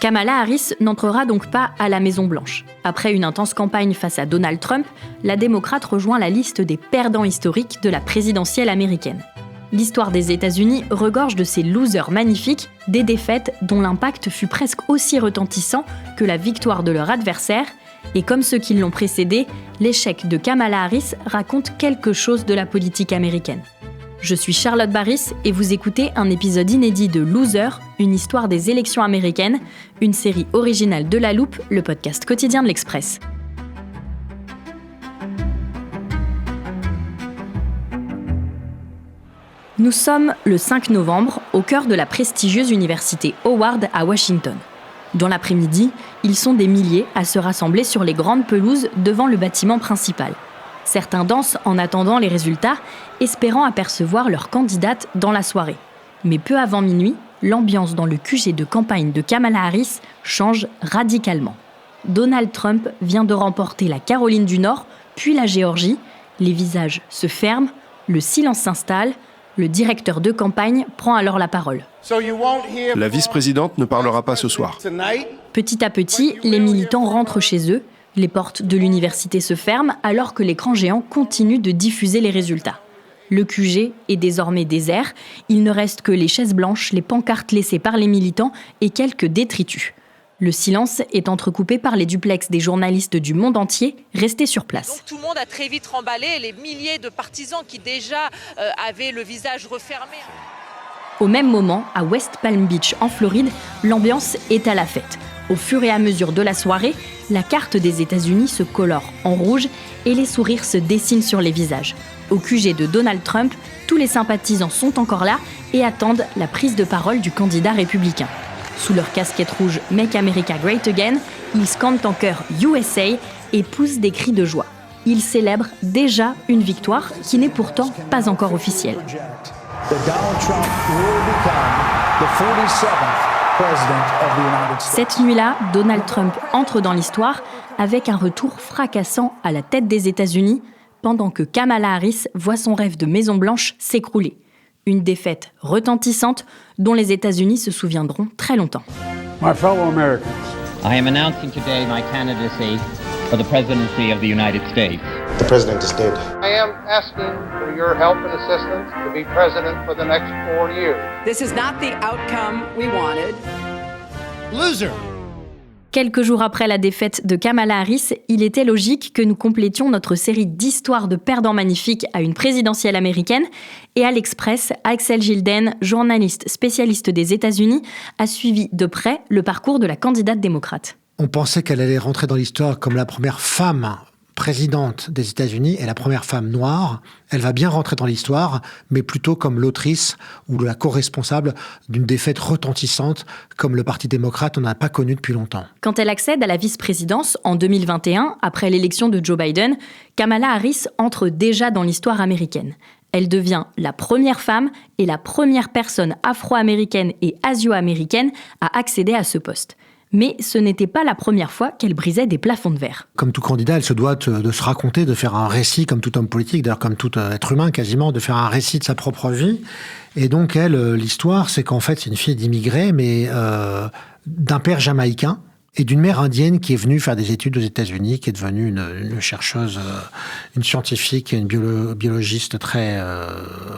Kamala Harris n'entrera donc pas à la Maison-Blanche. Après une intense campagne face à Donald Trump, la démocrate rejoint la liste des perdants historiques de la présidentielle américaine. L'histoire des États-Unis regorge de ces losers magnifiques, des défaites dont l'impact fut presque aussi retentissant que la victoire de leur adversaire. Et comme ceux qui l'ont précédé, l'échec de Kamala Harris raconte quelque chose de la politique américaine. Je suis Charlotte Baris et vous écoutez un épisode inédit de Loser, une histoire des élections américaines, une série originale de La Loupe, le podcast quotidien de l'Express. Nous sommes le 5 novembre, au cœur de la prestigieuse université Howard à Washington. Dans l'après-midi, ils sont des milliers à se rassembler sur les grandes pelouses devant le bâtiment principal. Certains dansent en attendant les résultats, espérant apercevoir leur candidate dans la soirée. Mais peu avant minuit, l'ambiance dans le QG de campagne de Kamala Harris change radicalement. Donald Trump vient de remporter la Caroline du Nord, puis la Géorgie. Les visages se ferment, le silence s'installe. Le directeur de campagne prend alors la parole. La vice-présidente ne parlera pas ce soir. Petit à petit, les militants rentrent chez eux. Les portes de l'université se ferment alors que l'écran géant continue de diffuser les résultats. Le QG est désormais désert. Il ne reste que les chaises blanches, les pancartes laissées par les militants et quelques détritus. Le silence est entrecoupé par les duplex des journalistes du monde entier restés sur place. Donc tout le monde a très vite remballé, les milliers de partisans qui déjà avaient le visage refermé. Au même moment, à West Palm Beach en Floride, l'ambiance est à la fête. Au fur et à mesure de la soirée, la carte des États-Unis se colore en rouge et les sourires se dessinent sur les visages. Au QG de Donald Trump, tous les sympathisants sont encore là et attendent la prise de parole du candidat républicain. Sous leur casquette rouge « Make America Great Again », ils scandent en chœur « USA » et poussent des cris de joie. Ils célèbrent déjà une victoire qui n'est pourtant pas encore officielle. Cette nuit-là, Donald Trump entre dans l'histoire avec un retour fracassant à la tête des États-Unis, pendant que Kamala Harris voit son rêve de Maison-Blanche s'écrouler. Une défaite retentissante dont les États-Unis se souviendront très longtemps. My fellow Americans, I am announcing today my candidacy for the presidency of the United States. The president is dead. I am asking for your help and assistance to be president for the next 4 years. This is not the outcome we wanted. Loser. Quelques jours après la défaite de Kamala Harris, il était logique que nous complétions notre série d'histoires de perdants magnifiques à une présidentielle américaine. Et à l'Express, Axel Gilden, journaliste spécialiste des États-Unis, a suivi de près le parcours de la candidate démocrate. On pensait qu'elle allait rentrer dans l'histoire comme la première femme présidente des États-Unis et la première femme noire. Elle va bien rentrer dans l'histoire, mais plutôt comme l'autrice ou la co-responsable d'une défaite retentissante comme le Parti démocrate on n'a pas connu depuis longtemps. Quand elle accède à la vice-présidence en 2021, après l'élection de Joe Biden, Kamala Harris entre déjà dans l'histoire américaine. Elle devient la première femme et la première personne afro-américaine et asio-américaine à accéder à ce poste. Mais ce n'était pas la première fois qu'elle brisait des plafonds de verre. Comme tout candidat, elle se doit de se raconter, de faire un récit, comme tout homme politique, d'ailleurs comme tout être humain quasiment, de faire un récit de sa propre vie. Et donc elle, l'histoire, c'est qu'en fait c'est une fille d'immigrés, mais d'un père jamaïcain et d'une mère indienne qui est venue faire des études aux États-Unis, qui est devenue une chercheuse, une scientifique, une biologiste très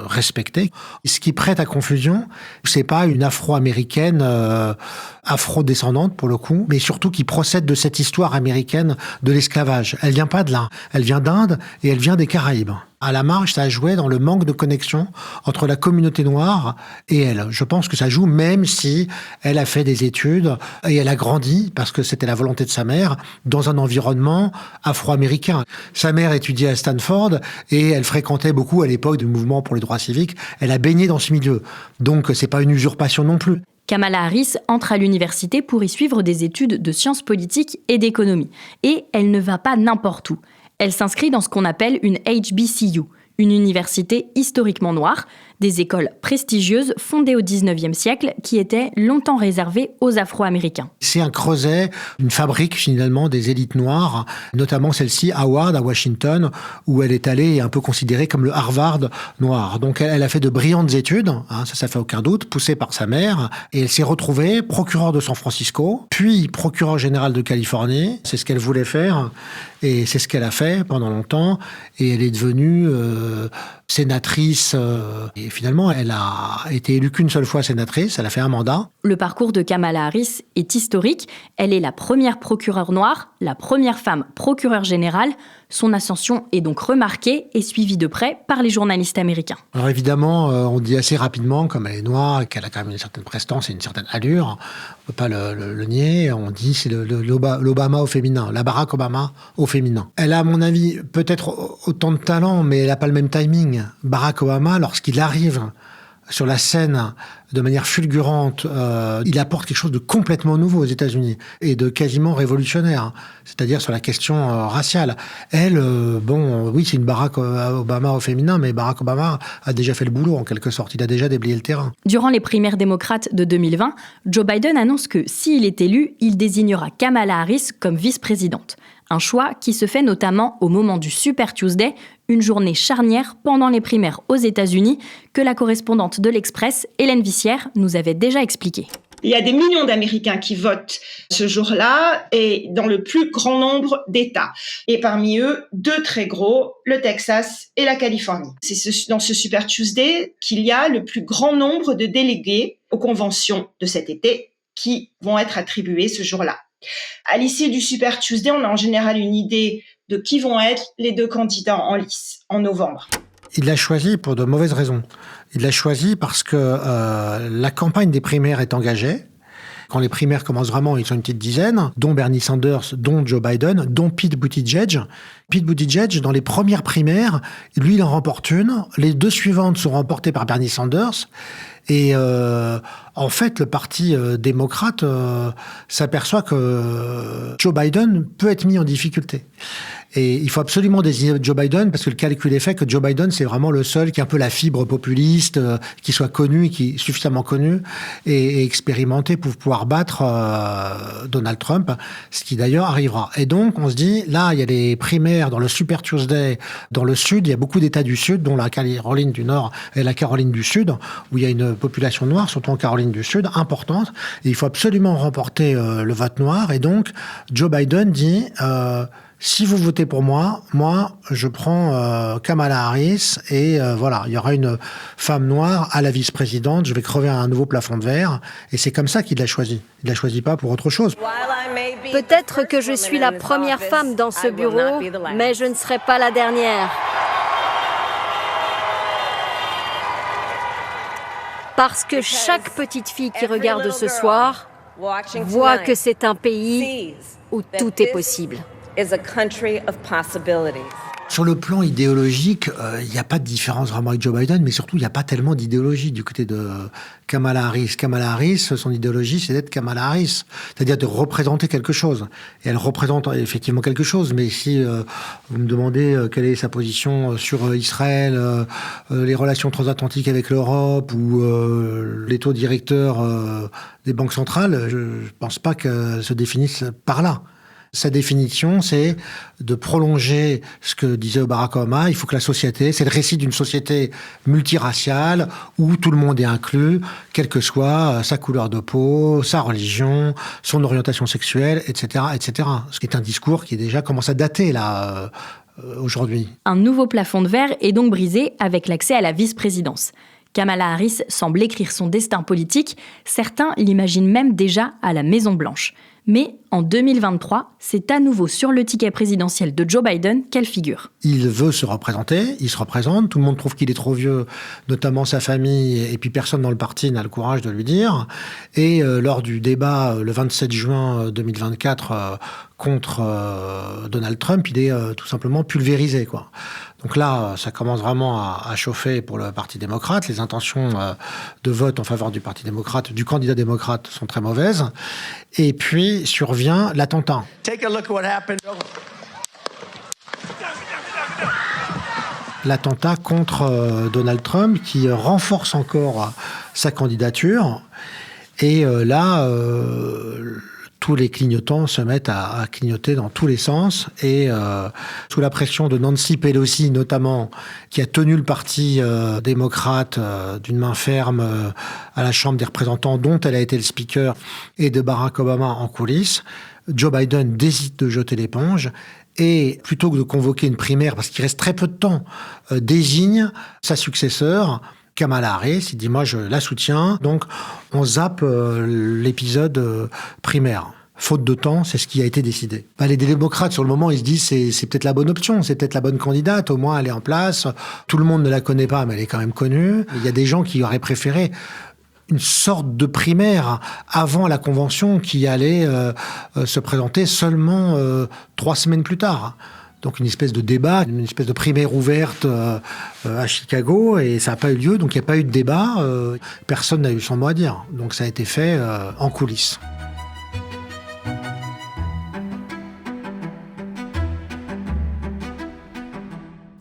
respectée. Ce qui prête à confusion, c'est pas une afro-américaine afro-descendante pour le coup, mais surtout qui procède de cette histoire américaine de l'esclavage. Elle vient pas de là, elle vient d'Inde et elle vient des Caraïbes. À la marge, ça jouait dans le manque de connexion entre la communauté noire et elle. Je pense que ça joue même si elle a fait des études et elle a grandi, parce que c'était la volonté de sa mère, dans un environnement afro-américain. Sa mère étudiait à Stanford et elle fréquentait beaucoup à l'époque du mouvement pour les droits civiques. Elle a baigné dans ce milieu. Donc c'est pas une usurpation non plus. Kamala Harris entre à l'université pour y suivre des études de sciences politiques et d'économie. Et elle ne va pas n'importe où. Elle s'inscrit dans ce qu'on appelle une HBCU, une université historiquement noire, Des écoles prestigieuses fondées au XIXe siècle qui étaient longtemps réservées aux Afro-Américains. C'est un creuset, une fabrique finalement des élites noires, notamment celle-ci, Howard, à Washington, où elle est allée et un peu considérée comme le Harvard noir. Donc elle a fait de brillantes études, ça fait aucun doute, poussée par sa mère, et elle s'est retrouvée procureure de San Francisco, puis procureure générale de Californie. C'est ce qu'elle voulait faire, et c'est ce qu'elle a fait pendant longtemps, et elle est devenue sénatrice, et finalement elle a été élue qu'une seule fois sénatrice, elle a fait un mandat. Le parcours de Kamala Harris est historique. Elle est la première procureure noire, la première femme procureure générale. Son ascension est donc remarquée et suivie de près par les journalistes américains. Alors évidemment, on dit assez rapidement, comme elle est noire et qu'elle a quand même une certaine prestance et une certaine allure, on ne peut pas le nier, on dit c'est l'Obama au féminin, la Barack Obama au féminin. Elle a, à mon avis, peut-être autant de talent, mais elle n'a pas le même timing. Barack Obama, lorsqu'il arrive sur la scène de manière fulgurante, il apporte quelque chose de complètement nouveau aux États-Unis et de quasiment révolutionnaire, c'est-à-dire sur la question raciale. Elle, oui, c'est une Barack Obama au féminin, mais Barack Obama a déjà fait le boulot en quelque sorte, il a déjà déblayé le terrain. Durant les primaires démocrates de 2020, Joe Biden annonce que s'il est élu, il désignera Kamala Harris comme vice-présidente. Un choix qui se fait notamment au moment du Super Tuesday, une journée charnière pendant les primaires aux États-Unis que la correspondante de l'Express, Hélène Vissière, nous avait déjà expliqué. Il y a des millions d'Américains qui votent ce jour-là et dans le plus grand nombre d'États. Et parmi eux, 2 très gros, le Texas et la Californie. C'est dans ce Super Tuesday qu'il y a le plus grand nombre de délégués aux conventions de cet été qui vont être attribués ce jour-là. À l'issue du Super Tuesday, on a en général une idée de qui vont être les 2 candidats en lice en novembre. Il l'a choisi pour de mauvaises raisons. Il l'a choisi parce que la campagne des primaires est engagée. Quand les primaires commencent vraiment, ils sont une petite dizaine, dont Bernie Sanders, dont Joe Biden, dont Pete Buttigieg. Pete Buttigieg, dans les premières primaires, lui, il en remporte une. Les 2 suivantes sont remportées par Bernie Sanders. Et en fait, le parti démocrate s'aperçoit que Joe Biden peut être mis en difficulté. Et il faut absolument désigner Joe Biden parce que le calcul est fait que Joe Biden, c'est vraiment le seul qui a un peu la fibre populiste, qui soit connu, qui est suffisamment connu et expérimenté pour pouvoir battre Donald Trump, ce qui d'ailleurs arrivera. Et donc, on se dit, là, il y a les primaires dans le Super Tuesday, dans le Sud, il y a beaucoup d'États du Sud, dont la Caroline du Nord et la Caroline du Sud, où il y a une population noire, surtout en Caroline du Sud, importante. Et il faut absolument remporter le vote noir. Et donc, Joe Biden dit... si vous votez pour moi, je prends Kamala Harris et voilà, il y aura une femme noire à la vice-présidente, je vais crever un nouveau plafond de verre. Et c'est comme ça qu'il l'a choisi. Il l'a choisi pas pour autre chose. Peut-être que je suis la première femme dans ce bureau, mais je ne serai pas la dernière. Parce que chaque petite fille qui regarde ce soir voit que c'est un pays où tout est possible. Sur le plan idéologique, il n'y a pas de différence vraiment avec Joe Biden, mais surtout, il n'y a pas tellement d'idéologie du côté de Kamala Harris. Kamala Harris, son idéologie, c'est d'être Kamala Harris, c'est-à-dire de représenter quelque chose. Et elle représente effectivement quelque chose, mais si vous me demandez quelle est sa position sur Israël, les relations transatlantiques avec l'Europe ou les taux directeurs des banques centrales, je ne pense pas qu'elle se définisse par là. Sa définition, c'est de prolonger ce que disait Barack Obama. Il faut que la société, c'est le récit d'une société multiraciale où tout le monde est inclus, quelle que soit sa couleur de peau, sa religion, son orientation sexuelle, etc., etc. Ce qui est un discours qui déjà commence à dater, là, aujourd'hui. Un nouveau plafond de verre est donc brisé avec l'accès à la vice-présidence. Kamala Harris semble écrire son destin politique. Certains l'imaginent même déjà à la Maison-Blanche. Mais en 2023, c'est à nouveau sur le ticket présidentiel de Joe Biden qu'elle figure. Il veut se représenter, il se représente. Tout le monde trouve qu'il est trop vieux, notamment sa famille, et puis personne dans le parti n'a le courage de lui dire. Et lors du débat le 27 juin 2024 contre Donald Trump, il est tout simplement pulvérisé, quoi. Donc là, ça commence vraiment à chauffer pour le Parti démocrate. Les intentions de vote en faveur du Parti démocrate, du candidat démocrate, sont très mauvaises. Et puis survient l'attentat. l'attentat contre Donald Trump qui renforce encore sa candidature. Et là, tous les clignotants se mettent à clignoter dans tous les sens. Et sous la pression de Nancy Pelosi, notamment, qui a tenu le parti démocrate d'une main ferme à la Chambre des représentants, dont elle a été le speaker, et de Barack Obama en coulisses, Joe Biden décide de jeter l'éponge. Et plutôt que de convoquer une primaire, parce qu'il reste très peu de temps, désigne sa successeur, Kamala Harris. Il dit, moi, je la soutiens. Donc, on zappe l'épisode primaire. Faute de temps, c'est ce qui a été décidé. Les démocrates, sur le moment, ils se disent, c'est peut-être la bonne option, c'est peut-être la bonne candidate, au moins elle est en place. Tout le monde ne la connaît pas, mais elle est quand même connue. Il y a des gens qui auraient préféré une sorte de primaire avant la convention qui allait se présenter seulement 3 semaines plus tard. Donc une espèce de débat, une espèce de primaire ouverte à Chicago, et ça n'a pas eu lieu, donc il n'y a pas eu de débat, personne n'a eu son mot à dire. Donc ça a été fait en coulisses.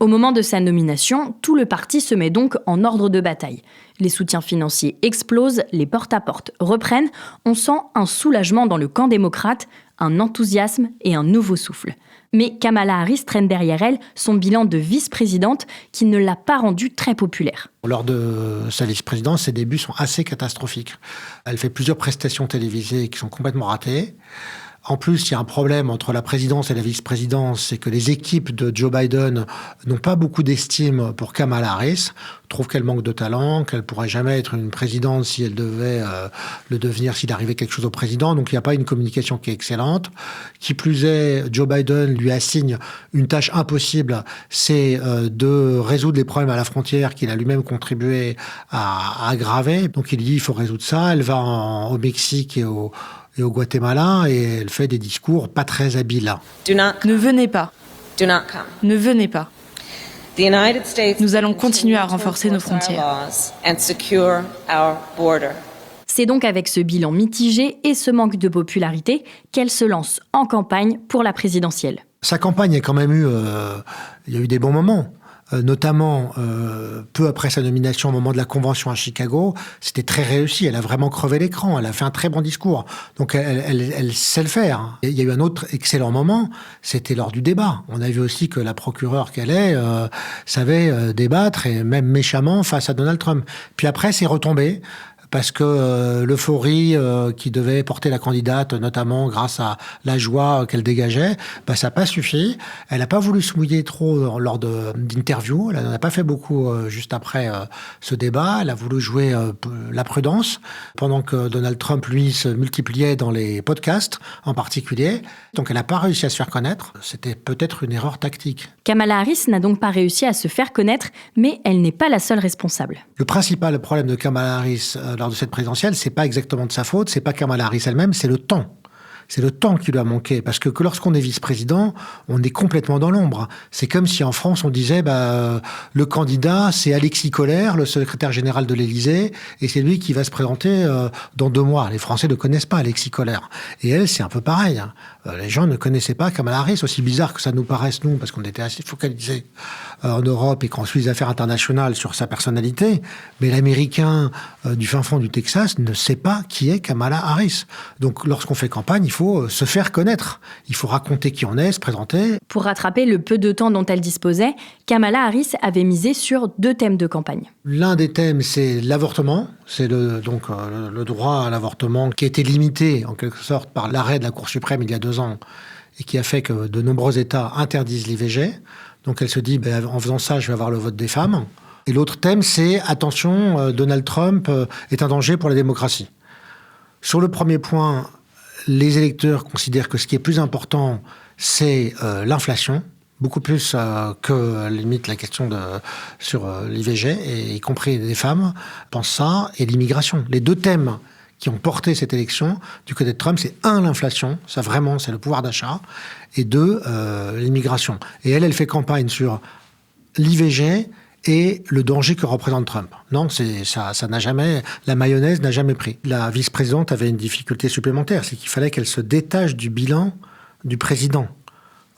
Au moment de sa nomination, tout le parti se met donc en ordre de bataille. Les soutiens financiers explosent, les porte-à-porte reprennent, on sent un soulagement dans le camp démocrate, un enthousiasme et un nouveau souffle. Mais Kamala Harris traîne derrière elle son bilan de vice-présidente qui ne l'a pas rendue très populaire. Lors de sa vice-présidence, ses débuts sont assez catastrophiques. Elle fait plusieurs prestations télévisées qui sont complètement ratées. En plus, il y a un problème entre la présidence et la vice-présidence, c'est que les équipes de Joe Biden n'ont pas beaucoup d'estime pour Kamala Harris, trouvent qu'elle manque de talent, qu'elle pourrait jamais être une présidente si elle devait le devenir, s'il arrivait quelque chose au président. Donc il n'y a pas une communication qui est excellente. Qui plus est, Joe Biden lui assigne une tâche impossible, c'est de résoudre les problèmes à la frontière qu'il a lui-même contribué à aggraver. Donc il dit il faut résoudre ça. Elle va au Mexique et au Guatemala, et elle fait des discours pas très habiles. Ne venez pas. Ne venez pas. Nous allons continuer à renforcer nos frontières. C'est donc avec ce bilan mitigé et ce manque de popularité qu'elle se lance en campagne pour la présidentielle. Sa campagne a quand même eu... il y a eu des bons moments. Notamment, peu après sa nomination au moment de la convention à Chicago, c'était très réussi. Elle a vraiment crevé l'écran. Elle a fait un très bon discours. Donc, elle sait le faire. Et il y a eu un autre excellent moment, c'était lors du débat. On a vu aussi que la procureure qu'elle est savait débattre, et même méchamment, face à Donald Trump. Puis après, c'est retombé. Parce que l'euphorie qui devait porter la candidate, notamment grâce à la joie qu'elle dégageait, ça n'a pas suffi. Elle n'a pas voulu se mouiller trop lors d'interviews. Elle n'en a pas fait beaucoup juste après ce débat. Elle a voulu jouer la prudence, pendant que Donald Trump, lui, se multipliait dans les podcasts en particulier. Donc elle n'a pas réussi à se faire connaître. C'était peut-être une erreur tactique. Kamala Harris n'a donc pas réussi à se faire connaître, mais elle n'est pas la seule responsable. Le principal problème de Kamala Harris lors de cette présidentielle, c'est pas exactement de sa faute, c'est pas Kamala Harris elle-même, c'est le temps. C'est le temps qui lui a manqué, parce que lorsqu'on est vice-président, on est complètement dans l'ombre. C'est comme si en France, on disait le candidat, c'est Alexis Kohler, le secrétaire général de l'Élysée, et c'est lui qui va se présenter dans 2 mois. Les Français ne connaissent pas Alexis Kohler. Et elle, c'est un peu pareil. Les gens ne connaissaient pas Kamala Harris, aussi bizarre que ça nous paraisse, nous, parce qu'on était assez focalisés en Europe et qu'on suit les affaires internationales sur sa personnalité. Mais l'Américain du fin fond du Texas ne sait pas qui est Kamala Harris. Donc, lorsqu'on fait campagne, il faut se faire connaître. Il faut raconter qui on est, se présenter. Pour rattraper le peu de temps dont elle disposait, Kamala Harris avait misé sur 2 thèmes de campagne. L'un des thèmes, c'est l'avortement. C'est le droit à l'avortement qui a été limité, en quelque sorte, par l'arrêt de la Cour suprême il y a 2 ans et qui a fait que de nombreux États interdisent l'IVG. Donc elle se dit, en faisant ça, je vais avoir le vote des femmes. Et l'autre thème, c'est, attention, Donald Trump est un danger pour la démocratie. Sur le premier point, les électeurs considèrent que ce qui est plus important, c'est l'inflation, beaucoup plus que limite la question sur l'IVG, et y compris les femmes pensent ça, et l'immigration. Les 2 thèmes qui ont porté cette élection du côté de Trump, c'est 1, l'inflation, ça vraiment, c'est le pouvoir d'achat, et 2, l'immigration. Et elle fait campagne sur l'IVG et le danger que représente Trump. Non, ça n'a jamais, la mayonnaise n'a jamais pris. La vice-présidente avait une difficulté supplémentaire, c'est qu'il fallait qu'elle se détache du bilan du président.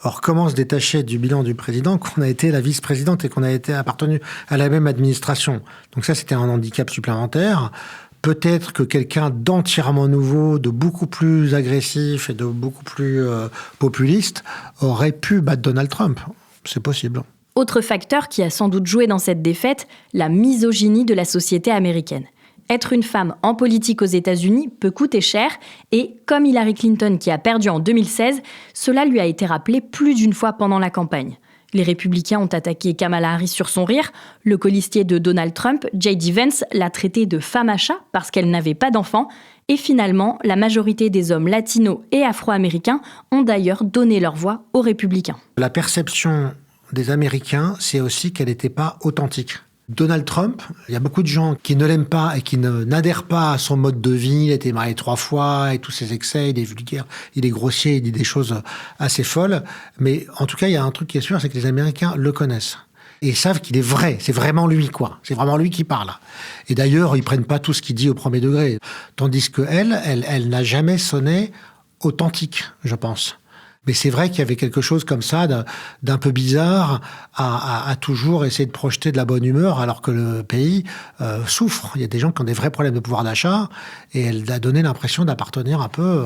Or, comment se détacher du bilan du président qu'on a été la vice-présidente et qu'on a été appartenu à la même administration? Donc ça, c'était un handicap supplémentaire. Peut-être que quelqu'un d'entièrement nouveau, de beaucoup plus agressif et de beaucoup plus populiste aurait pu battre Donald Trump. C'est possible. Autre facteur qui a sans doute joué dans cette défaite, la misogynie de la société américaine. Être une femme en politique aux États-Unis peut coûter cher et, comme Hillary Clinton qui a perdu en 2016, cela lui a été rappelé plus d'une fois pendant la campagne. Les républicains ont attaqué Kamala Harris sur son rire, le colistier de Donald Trump, J.D. Vance, l'a traitée de femme à chat parce qu'elle n'avait pas d'enfant, et finalement, la majorité des hommes latinos et afro-américains ont d'ailleurs donné leur voix aux républicains. La perception des Américains, c'est aussi qu'elle n'était pas authentique. Donald Trump, il y a beaucoup de gens qui ne l'aiment pas et qui n'adhèrent pas à son mode de vie. Il a été marié 3 fois et tous ses excès, il est vulgaire, il est grossier, il dit des choses assez folles. Mais en tout cas, il y a un truc qui est sûr, c'est que les Américains le connaissent. Et ils savent qu'il est vrai, c'est vraiment lui, quoi. C'est vraiment lui qui parle. Et d'ailleurs, ils prennent pas tout ce qu'il dit au premier degré. Tandis que elle n'a jamais sonné authentique, je pense. Mais c'est vrai qu'il y avait quelque chose comme ça d'un peu bizarre à toujours essayer de projeter de la bonne humeur alors que le pays souffre. Il y a des gens qui ont des vrais problèmes de pouvoir d'achat et elle a donné l'impression d'appartenir un peu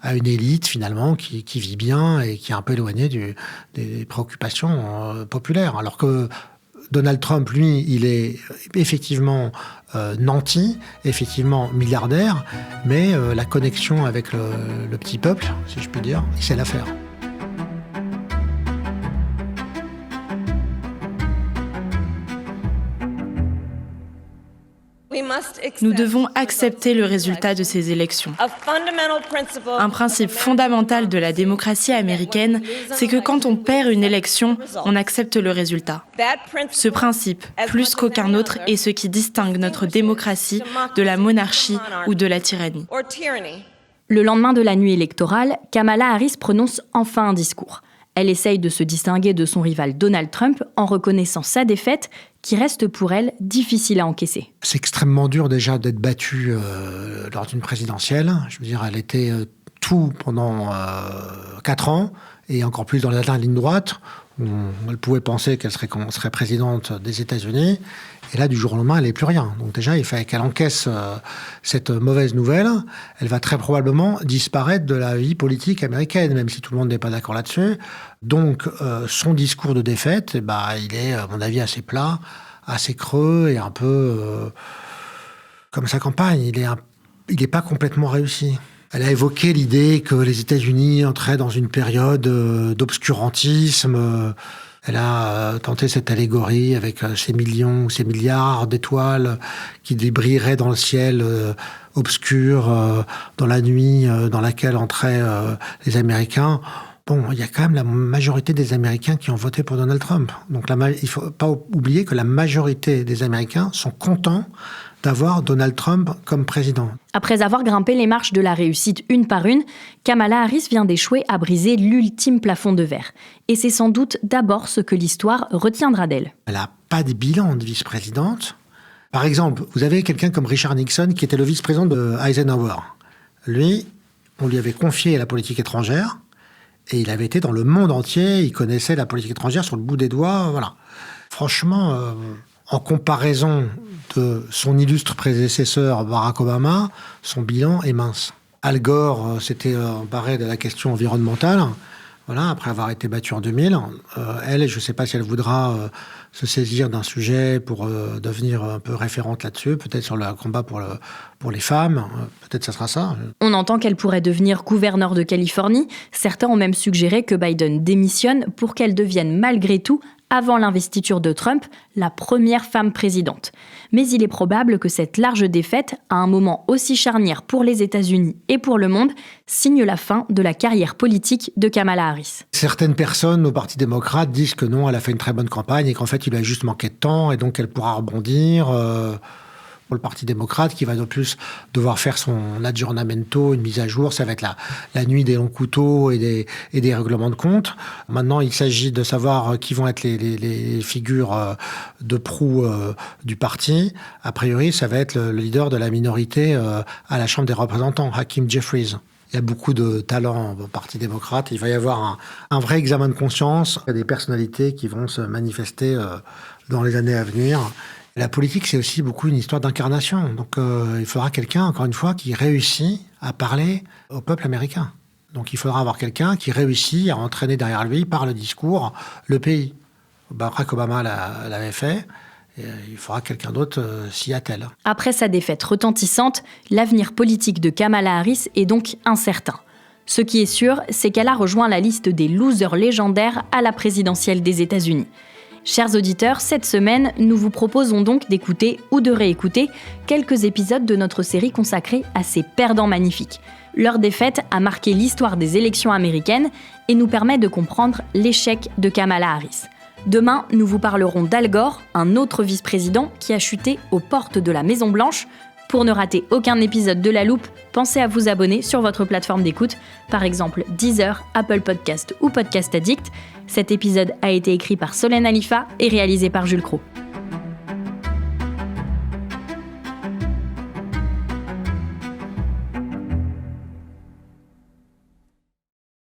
à une élite finalement qui vit bien et qui est un peu éloignée des préoccupations populaires. Alors que Donald Trump, lui, il est effectivement nanti, effectivement milliardaire, mais la connexion avec le petit peuple, si je puis dire, il sait la faire. Nous devons accepter le résultat de ces élections. Un principe fondamental de la démocratie américaine, c'est que quand on perd une élection, on accepte le résultat. Ce principe, plus qu'aucun autre, est ce qui distingue notre démocratie de la monarchie ou de la tyrannie. Le lendemain de la nuit électorale, Kamala Harris prononce enfin un discours. Elle essaye de se distinguer de son rival Donald Trump en reconnaissant sa défaite, qui reste pour elle difficile à encaisser. C'est extrêmement dur déjà d'être battue lors d'une présidentielle. Je veux dire, elle était tout pendant 4 ans, et encore plus dans la ligne droite. Elle pouvait penser qu'elle serait présidente des États-Unis. Et là, du jour au lendemain, elle n'est plus rien. Donc déjà, il fallait qu'elle encaisse cette mauvaise nouvelle. Elle va très probablement disparaître de la vie politique américaine, même si tout le monde n'est pas d'accord là-dessus. Donc, son discours de défaite, il est, à mon avis, assez plat, assez creux et un peu comme sa campagne. Il n'est pas complètement réussi. Elle a évoqué l'idée que les États-Unis entraient dans une période d'obscurantisme. Elle a tenté cette allégorie avec ces millions ou ces milliards d'étoiles qui brilleraient dans le ciel obscur, dans la nuit dans laquelle entraient les Américains. Bon, il y a quand même la majorité des Américains qui ont voté pour Donald Trump. Donc il ne faut pas oublier que la majorité des Américains sont contents d'avoir Donald Trump comme président. Après avoir grimpé les marches de la réussite une par une, Kamala Harris vient d'échouer à briser l'ultime plafond de verre. Et c'est sans doute d'abord ce que l'histoire retiendra d'elle. Elle n'a pas de bilan de vice-présidente. Par exemple, vous avez quelqu'un comme Richard Nixon qui était le vice-président de Eisenhower. Lui, on lui avait confié la politique étrangère et il avait été dans le monde entier, il connaissait la politique étrangère sur le bout des doigts, voilà. Franchement, en comparaison de son illustre prédécesseur Barack Obama, son bilan est mince. Al Gore s'était emparé de la question environnementale, voilà, après avoir été battue en 2000. Elle, je ne sais pas si elle voudra se saisir d'un sujet pour devenir un peu référente là-dessus, peut-être sur le combat pour les femmes, peut-être ça sera ça. On entend qu'elle pourrait devenir gouverneure de Californie. Certains ont même suggéré que Biden démissionne pour qu'elle devienne malgré tout, avant l'investiture de Trump, la première femme présidente. Mais il est probable que cette large défaite, à un moment aussi charnière pour les États-Unis et pour le monde, signe la fin de la carrière politique de Kamala Harris. Certaines personnes au Parti démocrate disent que non, elle a fait une très bonne campagne et qu'en fait, il lui a juste manqué de temps et donc elle pourra rebondir. Pour le Parti démocrate, qui va de plus devoir faire son aggiornamento, une mise à jour. Ça va être la nuit des longs couteaux et des règlements de compte. Maintenant, il s'agit de savoir qui vont être les figures de proue du parti. A priori, ça va être le leader de la minorité à la Chambre des représentants, Hakeem Jeffries. Il y a beaucoup de talents au Parti démocrate. Il va y avoir un vrai examen de conscience. Il y a des personnalités qui vont se manifester dans les années à venir. La politique, c'est aussi beaucoup une histoire d'incarnation. Donc il faudra quelqu'un, encore une fois, qui réussit à parler au peuple américain. Donc il faudra avoir quelqu'un qui réussit à entraîner derrière lui, par le discours, le pays. Barack Obama l'avait fait. Et il faudra que quelqu'un d'autre s'y attelle. Après sa défaite retentissante, l'avenir politique de Kamala Harris est donc incertain. Ce qui est sûr, c'est qu'elle a rejoint la liste des losers légendaires à la présidentielle des États-Unis. Chers auditeurs, cette semaine, nous vous proposons donc d'écouter ou de réécouter quelques épisodes de notre série consacrée à ces perdants magnifiques. Leur défaite a marqué l'histoire des élections américaines et nous permet de comprendre l'échec de Kamala Harris. Demain, nous vous parlerons d'Al Gore, un autre vice-président qui a chuté aux portes de la Maison-Blanche. Pour ne rater aucun épisode de La Loupe, pensez à vous abonner sur votre plateforme d'écoute, par exemple Deezer, Apple Podcast ou Podcast Addict. Cet épisode a été écrit par Solène Alifa et réalisé par Jules Cros.